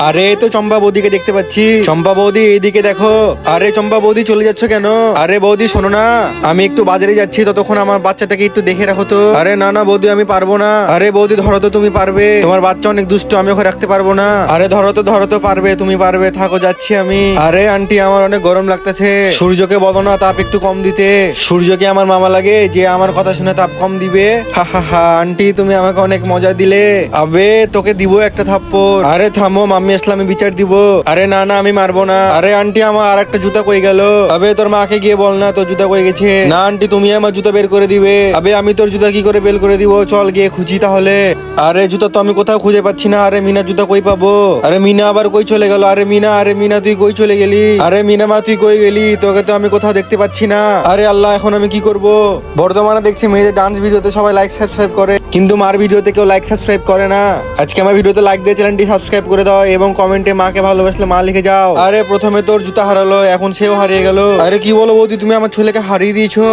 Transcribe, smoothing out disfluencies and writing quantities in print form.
আরে তো চম্পা বৌদিকে দেখতে পাচ্ছি। চম্পা বৌদি এইদিকে দেখো। আরে চম্পা বৌদি চলে যাচ্ছ কেন? আরে বৌদি শোনো না, আমি একটু বাজারে যাচ্ছি, ততক্ষণ আমার বাচ্চাটাকে একটু দেখে রাখো তো। আরে না না বৌদি আমি পারবো না। আরে বৌদি ধরো তো, তুমি পারবে, তোমার বাচ্চা অনেক দুষ্ট, আমি ওকে রাখতে পারবো না। আরে ধরো তো পারবে, তুমি পারবে, থাকো যাচ্ছি আমি। আরে আন্টি আমার অনেক গরম লাগতেছে, সূর্যকে বলো না তাপ একটু কম দিতে। সূর্যকে আমার মামা লাগে যে আমার কথা শুনে তাপ কম দিবে। হা হা হা, আন্টি তুমি আমাকে অনেক মজা দিলে। আবে তোকে দিব একটা থাপ্পড়। আরে থামো, মাম্মি আসলে আমি বিচার দিব। আরে না না আমি মারবো না। আরে আন্টি আমার আর একটা জুতা কই গেল? আবে তোর মাকে গিয়ে বল না তোর জুতা কই গেছে। না আন্টি তুমি আমার জুতা বের করে দিবে। আবে আমি তোর জুতা কি করে বের করে দিব, চল গিয়ে খুঁজি তাহলে। আরে জুতা তো আমি কোথাও খুঁজে পাচ্ছি না। আরে মিনা জুতা কই পাবো? আরে মিনা আবার কই চলে গেল? আরে মিনা তুই কই চলে গেলি? আরে মিনা মা তুই কই গেলি? তোকে তো আমি কোথাও দেখতে পাচ্ছি না। আরে আল্লাহ এখন আমি কি করব? বর্তমানে দেখছি মেয়েদের ডান্স ভিডিওতে সবাই লাইক সাবস্ক্রাইব করে, কিন্তু মার ভিডিওতে কেউ লাইক সাবস্ক্রাইব করে না। আজকে আমার ভিডিওতে লাইক দিয়ে চ্যানেলটি সাবস্ক্রাইব করে দাও এবং কমেন্টে মাকে ভালোবাসলে মা লিখে যাও। আরে প্রথমে তোর জুতা হারালো, এখন সেও হারিয়ে গেল। আরে কি বলো বৌদি, তুমি আমার ছেলেকে হারিয়ে দিয়েছো।